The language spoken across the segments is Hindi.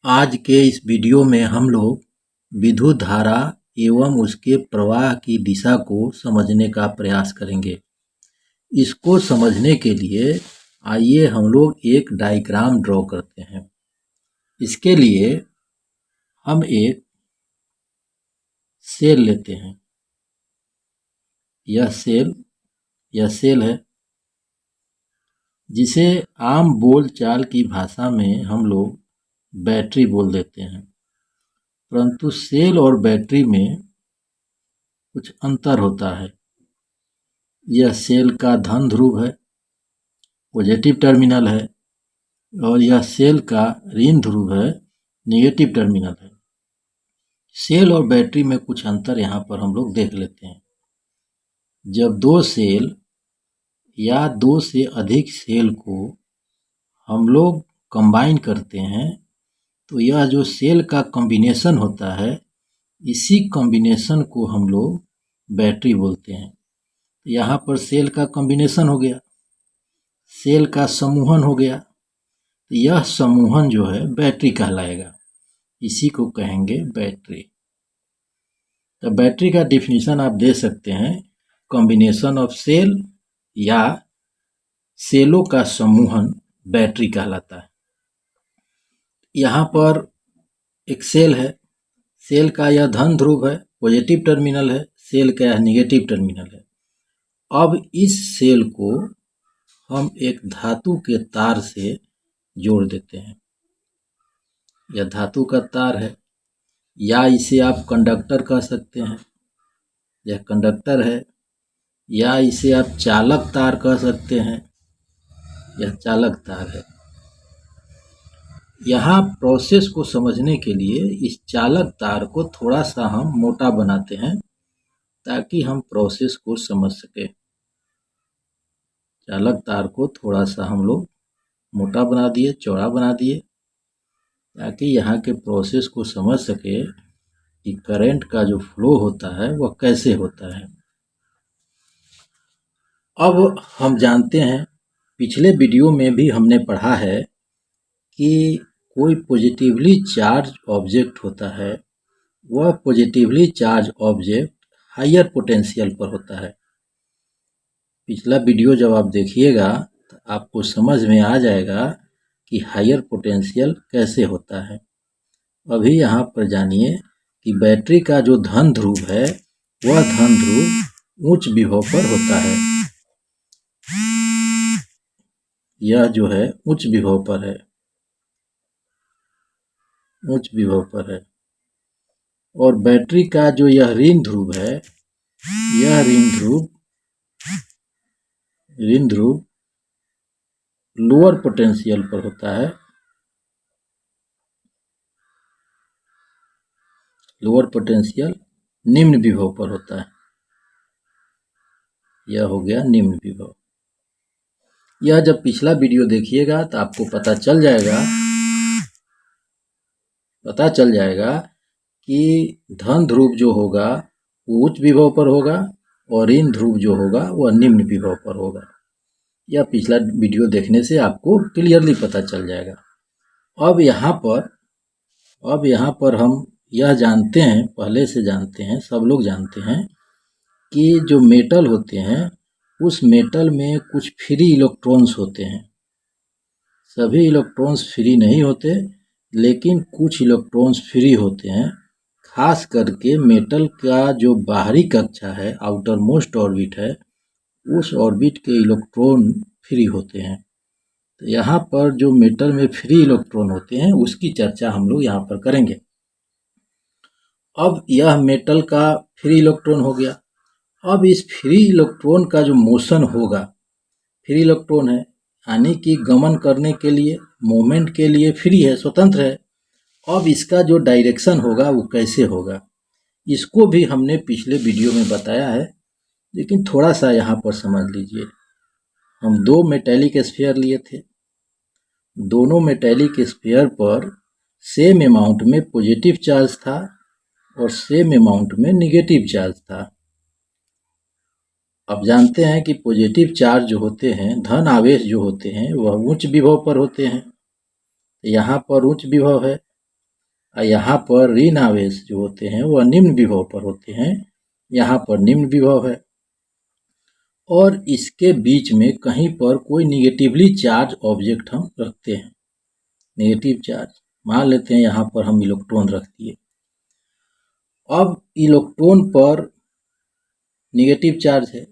आज के इस वीडियो में हम लोग विद्युत धारा एवं उसके प्रवाह की दिशा को समझने का प्रयास करेंगे। इसको समझने के लिए आइए हम लोग एक डायग्राम ड्रॉ करते हैं। इसके लिए हम एक सेल लेते हैं। यह सेल है, जिसे आम बोलचाल की भाषा में हम लोग बैटरी बोल देते हैं। परंतु सेल और बैटरी में कुछ अंतर होता है। यह सेल का धन ध्रुव है, पॉजिटिव टर्मिनल है, और यह सेल का ऋण ध्रुव है, नेगेटिव टर्मिनल है। सेल और बैटरी में कुछ अंतर यहाँ पर हम लोग देख लेते हैं। जब दो सेल या दो से अधिक सेल को हम लोग कंबाइन करते हैं तो यह जो सेल का कॉम्बिनेशन होता है, इसी कॉम्बिनेशन को हम लोग बैटरी बोलते हैं। यहाँ पर सेल का कॉम्बिनेशन हो गया, सेल का समूहन हो गया, तो यह समूहन जो है बैटरी कहलाएगा। इसी को कहेंगे बैटरी। तो बैटरी का डिफिनीशन आप दे सकते हैं, कॉम्बिनेशन ऑफ सेल या सेलों का समूहन बैटरी कहलाता है। यहाँ पर एक सेल है, सेल का यह धन ध्रुव है, पॉजिटिव टर्मिनल है, सेल का यह निगेटिव टर्मिनल है। अब इस सेल को हम एक धातु के तार से जोड़ देते हैं। यह धातु का तार है, या इसे आप कंडक्टर कह सकते हैं। यह कंडक्टर है, या इसे आप चालक तार कह सकते हैं। यह चालक तार है। यहाँ प्रोसेस को समझने के लिए इस चालक तार को थोड़ा सा हम मोटा बनाते हैं ताकि हम प्रोसेस को समझ सके। चालक तार को थोड़ा सा हम लोग मोटा बना दिए, चौड़ा बना दिए, ताकि यहाँ के प्रोसेस को समझ सके कि करंट का जो फ्लो होता है वह कैसे होता है। अब हम जानते हैं, पिछले वीडियो में भी हमने पढ़ा है कि कोई पॉजिटिवली चार्ज ऑब्जेक्ट होता है, वह positively charge object higher potential पर होता है। पिछला वीडियो जब आप देखिएगा तो आपको समझ में आ जाएगा कि हायर पोटेंशियल कैसे होता है। अभी यहाँ पर जानिए कि बैटरी का जो धन ध्रुव है वह धन ध्रुव उच्च विभव पर होता है। यह जो है उच्च विभव पर है, उच्च विभव पर है। और बैटरी का जो यह ऋण ध्रुव है, यह ऋण ध्रुव लोअर पोटेंशियल पर होता है। लोअर पोटेंशियल निम्न विभव पर होता है। यह हो गया निम्न विभव। यह जब पिछला वीडियो देखिएगा तो आपको पता चल जाएगा कि धन ध्रुव जो होगा वो उच्च विभव पर होगा और ऋण ध्रुव जो होगा वह निम्न विभव पर होगा। यह पिछला वीडियो देखने से आपको क्लियरली पता चल जाएगा। अब यहाँ पर हम यह जानते हैं, पहले से जानते हैं, सब लोग जानते हैं कि जो मेटल होते हैं उस मेटल में कुछ फ्री इलेक्ट्रॉन्स होते हैं। सभी इलेक्ट्रॉन्स फ्री नहीं होते, लेकिन कुछ इलेक्ट्रॉन्स फ्री होते हैं। खास करके मेटल का जो बाहरी कक्षा है, आउटर मोस्ट ऑर्बिट है, उस ऑर्बिट के इलेक्ट्रॉन फ्री होते हैं। तो यहाँ पर जो मेटल में फ्री इलेक्ट्रॉन होते हैं उसकी चर्चा हम लोग यहाँ पर करेंगे। अब यह मेटल का फ्री इलेक्ट्रॉन हो गया। अब इस फ्री इलेक्ट्रॉन का जो मोशन होगा, फ्री इलेक्ट्रॉन है यानी कि गमन करने के लिए, मूवमेंट के लिए फ्री है, स्वतंत्र है। अब इसका जो डायरेक्शन होगा वो कैसे होगा, इसको भी हमने पिछले वीडियो में बताया है, लेकिन थोड़ा सा यहाँ पर समझ लीजिए। हम दो मेटेलिक स्फीयर लिए थे, दोनों मेटेलिक स्फीयर पर सेम अमाउंट में पॉजिटिव चार्ज था और सेम अमाउंट में निगेटिव चार्ज था। अब जानते हैं कि पॉजिटिव चार्ज जो होते हैं, धन आवेश जो होते हैं, वह उच्च विभव पर होते हैं। यहाँ पर उच्च विभव है और यहाँ पर ऋण आवेश जो होते हैं वह निम्न विभव पर होते हैं, यहाँ पर निम्न विभव है। और इसके बीच में कहीं पर कोई निगेटिवली चार्ज ऑब्जेक्ट हम रखते हैं, नेगेटिव चार्ज मान लेते हैं, यहाँ पर हम इलेक्ट्रॉन रख दिए। अब इलेक्ट्रॉन पर नेगेटिव चार्ज है,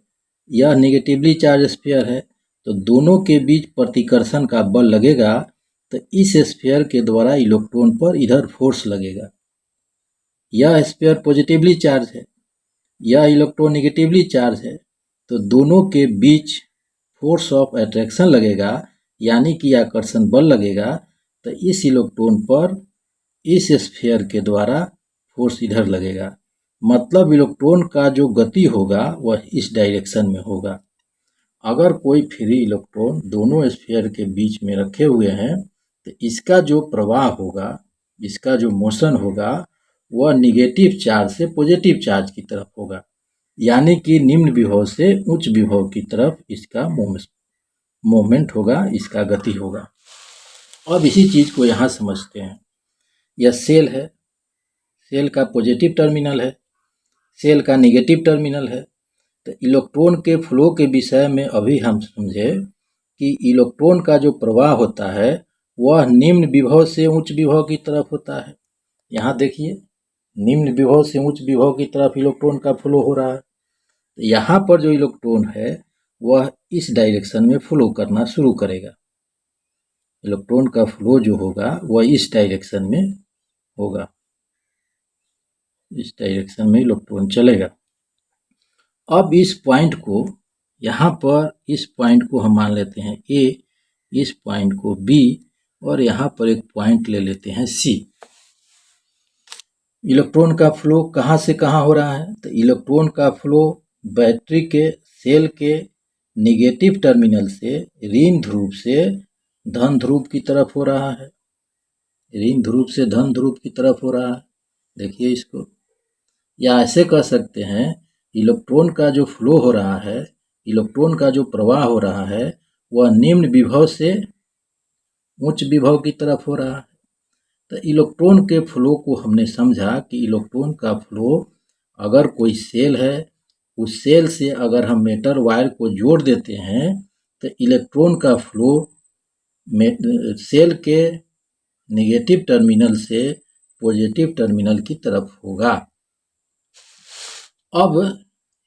यह नेगेटिवली चार्ज स्फीयर है, तो दोनों के बीच प्रतिकर्षण का बल लगेगा, तो इस स्फीयर के द्वारा इलेक्ट्रॉन पर इधर फोर्स लगेगा। यह स्फीयर पॉजिटिवली चार्ज है, यह इलेक्ट्रॉन नेगेटिवली चार्ज है, तो दोनों के बीच फोर्स ऑफ अट्रैक्शन लगेगा, यानी कि आकर्षण बल लगेगा। तो इस इलेक्ट्रॉन पर इस स्फीयर के द्वारा फोर्स इधर लगेगा, मतलब इलेक्ट्रॉन का जो गति होगा वह इस डायरेक्शन में होगा। अगर कोई फ्री इलेक्ट्रॉन दोनों स्फीयर के बीच में रखे हुए हैं तो इसका जो प्रवाह होगा, इसका जो मोशन होगा वह निगेटिव चार्ज से पॉजिटिव चार्ज की तरफ होगा, यानी कि निम्न विभव से उच्च विभव की तरफ इसका मूवमेंट होगा, इसका गति होगा। अब इसी चीज को यहाँ समझते हैं। यह सेल है, सेल का पॉजिटिव टर्मिनल है, सेल का नेगेटिव टर्मिनल है। तो इलेक्ट्रॉन के फ्लो के विषय में अभी हम समझे कि इलेक्ट्रॉन का जो प्रवाह होता है वह निम्न विभव से उच्च विभव की तरफ होता है। यहाँ देखिए, निम्न विभव से उच्च विभव की तरफ इलेक्ट्रॉन का फ्लो हो रहा है। तो यहाँ पर जो इलेक्ट्रॉन है वह इस डायरेक्शन में फ्लो करना शुरू करेगा। इलेक्ट्रॉन का फ्लो जो होगा वह इस डायरेक्शन में होगा, इस डायरेक्शन में इलेक्ट्रॉन चलेगा। अब इस पॉइंट को, यहाँ पर इस पॉइंट को हम मान लेते हैं ए, इस पॉइंट को बी, और यहाँ पर एक पॉइंट ले लेते हैं सी। इलेक्ट्रॉन का फ्लो कहाँ से कहाँ हो रहा है? तो इलेक्ट्रॉन का फ्लो बैटरी के सेल के नेगेटिव टर्मिनल से ऋण ध्रुव से धन ध्रुव की तरफ हो रहा है, ऋण ध्रुव से धन ध्रुव की तरफ हो रहा है। देखिए इसको, या ऐसे कह सकते हैं इलेक्ट्रॉन का जो फ्लो हो रहा है, इलेक्ट्रॉन का जो प्रवाह हो रहा है वह निम्न विभव से उच्च विभव की तरफ हो रहा है। तो इलेक्ट्रॉन के फ्लो को हमने समझा कि इलेक्ट्रॉन का फ्लो, अगर कोई सेल है, उस सेल से अगर हम मेटल वायर को जोड़ देते हैं तो इलेक्ट्रॉन का फ्लो सेल के नेगेटिव टर्मिनल से पॉजिटिव टर्मिनल की तरफ होगा। अब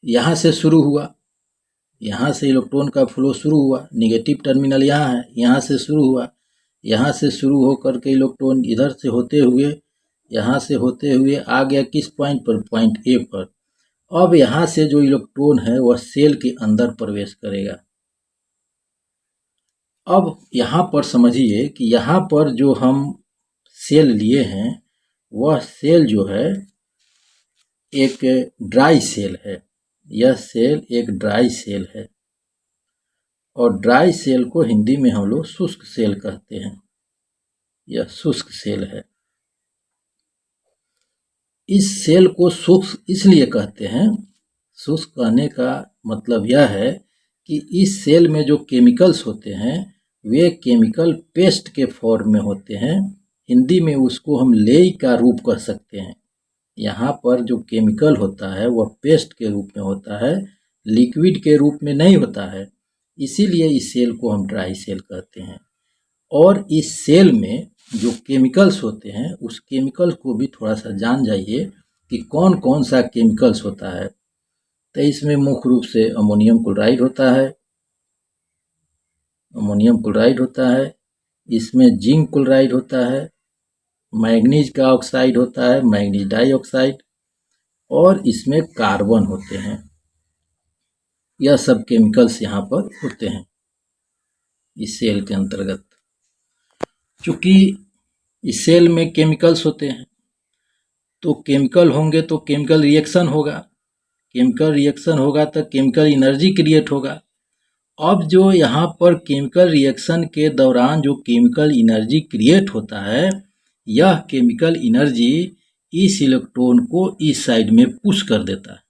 यहाँ से शुरू हुआ, यहाँ से इलेक्ट्रॉन का फ्लो शुरू हुआ, नेगेटिव टर्मिनल यहाँ है, यहाँ से शुरू हुआ, यहाँ से शुरू होकर के इलेक्ट्रॉन इधर से होते हुए, यहाँ से होते हुए आ गया किस पॉइंट पर? पॉइंट ए पर। अब यहाँ से जो इलेक्ट्रॉन है वह सेल के अंदर प्रवेश करेगा। अब यहाँ पर समझिए कि यहाँ पर जो हम सेल लिए हैं वह सेल जो है एक ड्राई सेल है, यह सेल एक ड्राई सेल है, और ड्राई सेल को हिंदी में हम लोग शुष्क सेल कहते हैं। यह शुष्क सेल है। इस सेल को शुष्क इसलिए कहते हैं, शुष्क कहने का मतलब यह है कि इस सेल में जो केमिकल्स होते हैं वे केमिकल पेस्ट के फॉर्म में होते हैं। हिंदी में उसको हम लेई का रूप कह सकते हैं। यहाँ पर जो केमिकल होता है वह पेस्ट के रूप में होता है, लिक्विड के रूप में नहीं होता है, इसीलिए इस सेल को हम ड्राई सेल कहते हैं। और इस सेल में जो केमिकल्स होते हैं उस केमिकल को भी थोड़ा सा जान जाइए कि कौन कौन सा केमिकल्स होता है। तो इसमें मुख्य रूप से अमोनियम क्लोराइड होता है, अमोनियम क्लोराइड होता है, इसमें जिंक क्लोराइड होता है, मैग्नीज का ऑक्साइड होता है, मैग्नीज डाइऑक्साइड, और इसमें कार्बन होते हैं। यह सब केमिकल्स यहाँ पर होते हैं इस सेल के अंतर्गत। चूंकि इस सेल में केमिकल्स होते हैं तो केमिकल होंगे तो केमिकल रिएक्शन होगा, केमिकल रिएक्शन होगा तो केमिकल एनर्जी क्रिएट होगा। अब जो यहाँ पर केमिकल रिएक्शन के दौरान जो केमिकल एनर्जी क्रिएट होता है, यह केमिकल एनर्जी इस इलेक्ट्रॉन को इस साइड में पुश कर देता है।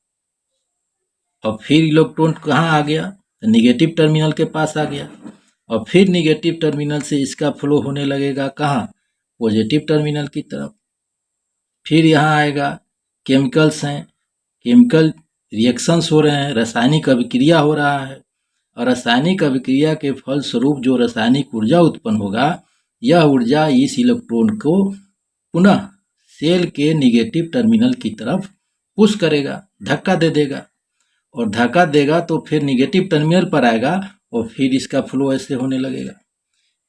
अब फिर इलेक्ट्रॉन कहाँ आ गया? तो निगेटिव टर्मिनल के पास आ गया, और फिर निगेटिव टर्मिनल से इसका फ्लो होने लगेगा कहाँ? पॉजिटिव टर्मिनल की तरफ। फिर यहाँ आएगा केमिकल्स हैं, केमिकल रिएक्शंस हो रहे हैं, रासायनिक अभिक्रिया हो रहा है, और रासायनिक अभिक्रिया के फलस्वरूप जो रासायनिक ऊर्जा उत्पन्न होगा, यह ऊर्जा इस इलेक्ट्रॉन को पुनः सेल के निगेटिव टर्मिनल की तरफ पुश करेगा, धक्का दे देगा, और धक्का देगा तो फिर निगेटिव टर्मिनल पर आएगा और फिर इसका फ्लो ऐसे होने लगेगा।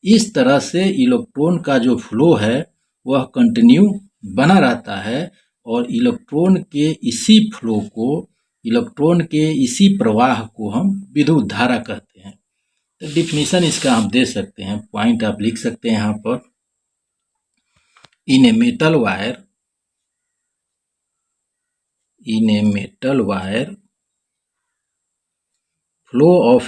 इस तरह से इलेक्ट्रॉन का जो फ्लो है वह कंटिन्यू बना रहता है, और इलेक्ट्रॉन के इसी फ्लो को, इलेक्ट्रॉन के इसी प्रवाह को हम विद्युत धारा कहते हैं। तो डिफिनीशन इसका हम दे सकते हैं, पॉइंट आप लिख सकते हैं यहाँ पर। In a metal wire flow of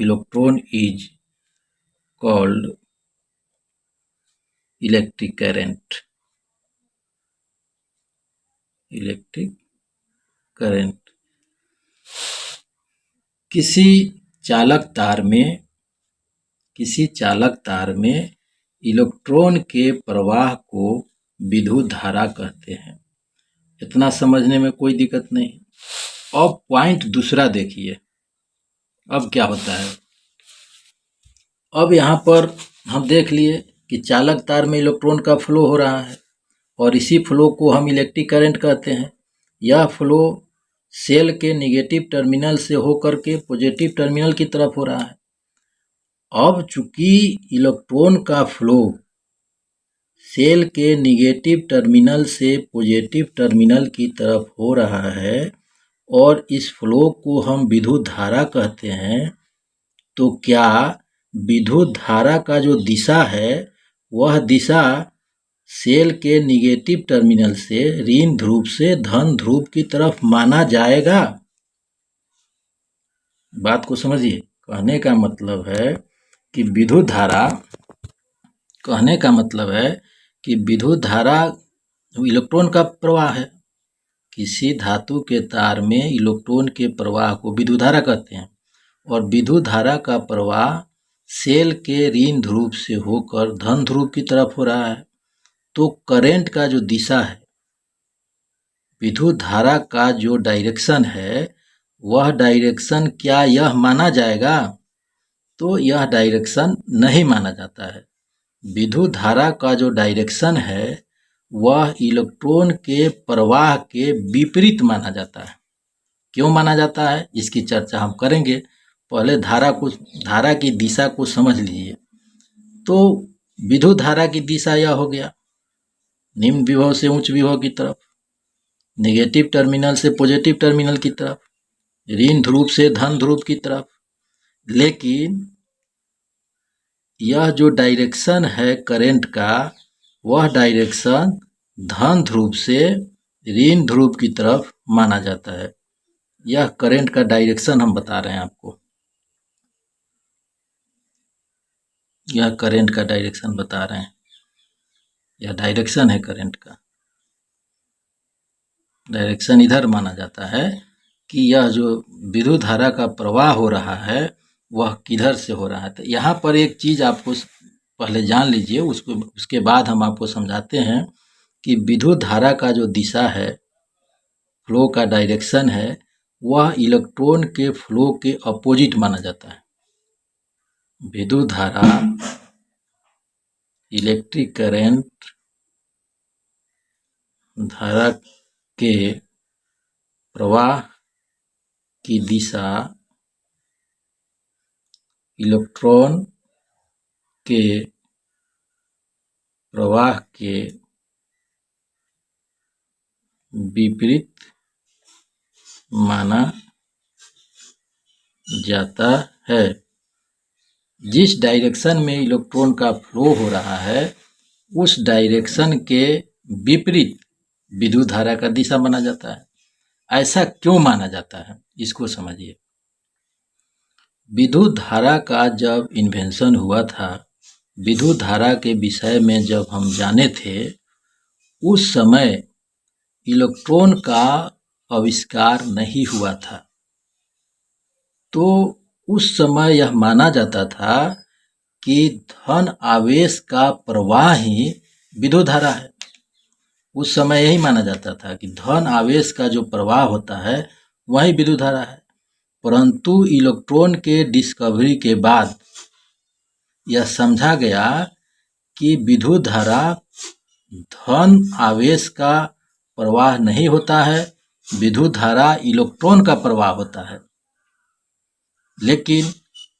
electron is called electric current। किसी चालक तार में इलेक्ट्रॉन के प्रवाह को विद्युत धारा कहते हैं। इतना समझने में कोई दिक्कत नहीं। अब पॉइंट दूसरा देखिए, अब क्या होता है। अब यहाँ पर हम देख लिए कि चालक तार में इलेक्ट्रॉन का फ्लो हो रहा है, और इसी फ्लो को हम इलेक्ट्रिक करंट कहते हैं। यह फ्लो सेल के निगेटिव टर्मिनल से होकर के पॉजिटिव टर्मिनल की तरफ हो रहा है। अब चूंकि इलेक्ट्रॉन का फ्लो सेल के निगेटिव टर्मिनल से पॉजिटिव टर्मिनल की तरफ हो रहा है, और इस फ्लो को हम विद्युत धारा कहते हैं, तो क्या विद्युत धारा का जो दिशा है वह दिशा सेल के निगेटिव टर्मिनल से ऋण ध्रुव से धन ध्रुव की तरफ माना जाएगा? बात को समझिए। कहने का मतलब है कि विद्युत धारा इलेक्ट्रॉन का प्रवाह है। किसी धातु के तार में इलेक्ट्रॉन के प्रवाह को विद्युत धारा कहते हैं, और विद्युत धारा का प्रवाह सेल के ऋण ध्रुव से होकर धन ध्रुव की तरफ हो रहा है। तो करंट का जो दिशा है, विद्युत धारा का जो डायरेक्शन है, वह डायरेक्शन क्या यह माना जाएगा? तो यह डायरेक्शन नहीं माना जाता है। विद्युत धारा का जो डायरेक्शन है वह इलेक्ट्रॉन के प्रवाह के विपरीत माना जाता है। क्यों माना जाता है, इसकी चर्चा हम करेंगे। पहले धारा की दिशा को समझ लीजिए। तो विद्युत धारा की दिशा यह हो गया, निम्न विभव से उच्च विभव की तरफ, नेगेटिव टर्मिनल से पॉजिटिव टर्मिनल की तरफ, ऋण ध्रुव से धन ध्रुव की तरफ। लेकिन यह जो डायरेक्शन है करंट का, वह डायरेक्शन धन ध्रुव से ऋण ध्रुव की तरफ माना जाता है। यह करंट का डायरेक्शन हम बता रहे हैं आपको, यह करंट का डायरेक्शन बता रहे हैं। यह डायरेक्शन है करंट का, डायरेक्शन इधर माना जाता है कि यह जो विद्युत धारा का प्रवाह हो रहा है वह किधर से हो रहा है। तो यहाँ पर एक चीज़ आपको पहले जान लीजिए, उसके बाद हम आपको समझाते हैं कि विद्युत धारा का जो दिशा है, फ्लो का डायरेक्शन है, वह इलेक्ट्रॉन के फ्लो के अपोजिट माना जाता है। विद्युत धारा, इलेक्ट्रिक करंट धारा के प्रवाह की दिशा इलेक्ट्रॉन के प्रवाह के विपरीत माना जाता है। जिस डायरेक्शन में इलेक्ट्रॉन का फ्लो हो रहा है, उस डायरेक्शन के विपरीत विद्युत धारा का दिशा माना जाता है। ऐसा क्यों माना जाता है, इसको समझिए। विद्युत धारा का जब इन्वेंशन हुआ था, विद्युत धारा के विषय में जब हम जाने थे, उस समय इलेक्ट्रॉन का आविष्कार नहीं हुआ था। तो उस समय यह माना जाता था कि धन आवेश का प्रवाह ही विद्युत धारा है। उस समय यही माना जाता था कि धन आवेश का जो प्रवाह होता है वही विद्युत धारा है। परंतु इलेक्ट्रॉन के डिस्कवरी के बाद यह समझा गया कि विद्युत धारा धन आवेश का प्रवाह नहीं होता है, विद्युत धारा इलेक्ट्रॉन का प्रवाह होता है। लेकिन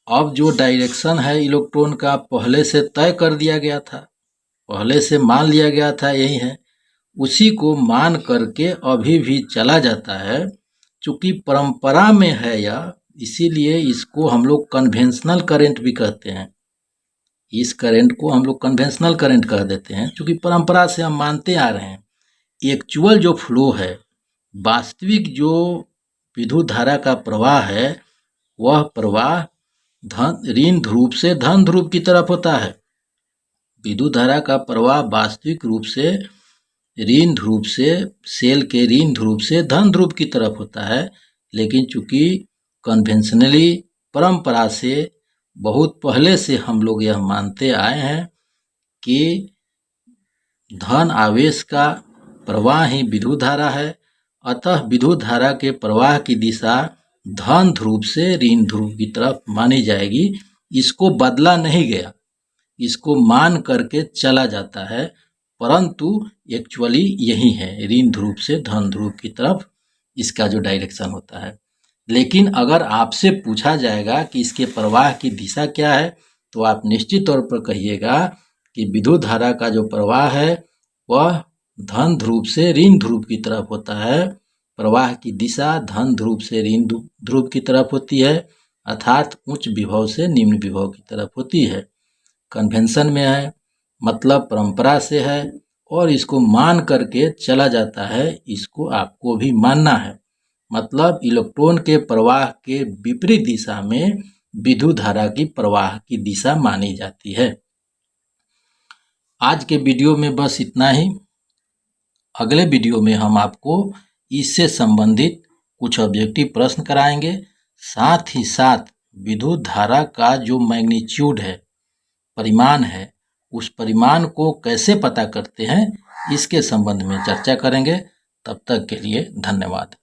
अब जो डायरेक्शन है इलेक्ट्रॉन का पहले से तय कर दिया गया था, पहले से मान लिया गया था यही है, उसी को मान करके अभी भी चला जाता है। चूंकि परंपरा में है यह, इसीलिए इसको हम लोग कन्वेंशनल करंट भी कहते हैं। इस करंट को हम लोग कन्वेंशनल करंट कह देते हैं, क्योंकि परंपरा से हम मानते आ रहे हैं। एक्चुअल जो फ्लो है, वास्तविक जो विद्युत धारा का प्रवाह है, वह प्रवाह ऋण ध्रुव से धन ध्रुव की तरफ होता है। विद्युत धारा का प्रवाह वास्तविक रूप से ऋण ध्रुव से, सेल के ऋण ध्रुव से धन ध्रुव की तरफ होता है। लेकिन चूंकि कन्वेंशनली परंपरा से बहुत पहले से हम लोग यह मानते आए हैं कि धन आवेश का प्रवाह ही विद्युत धारा है, अतः विद्युत धारा के प्रवाह की दिशा धन ध्रुव से ऋण ध्रुव की तरफ मानी जाएगी। इसको बदला नहीं गया, इसको मान करके चला जाता है, परंतु एक्चुअली यही है, ऋण ध्रुव से धन ध्रुव की तरफ इसका जो डायरेक्शन होता है। लेकिन अगर आपसे पूछा जाएगा कि इसके प्रवाह की दिशा क्या है, तो आप निश्चित तौर पर कहिएगा कि विद्युत धारा का जो प्रवाह है वह धन ध्रुव से ऋण ध्रुव की तरफ होता है। प्रवाह की दिशा धन ध्रुव से ऋण ध्रुव की तरफ होती है, अर्थात उच्च विभव से निम्न विभव की तरफ होती है। कन्वेंशन में है, मतलब परंपरा से है, और इसको मान करके चला जाता है, इसको आपको भी मानना है। मतलब इलेक्ट्रॉन के प्रवाह के विपरीत दिशा में विद्युत धारा की प्रवाह की दिशा मानी जाती है। आज के वीडियो में बस इतना ही। अगले वीडियो में हम आपको इससे संबंधित कुछ ऑब्जेक्टिव प्रश्न कराएंगे, साथ ही साथ विद्युत धारा का जो मैग्नीट्यूड है, परिमाण है, उस परिमाण को कैसे पता करते हैं इसके संबंध में चर्चा करेंगे। तब तक के लिए धन्यवाद।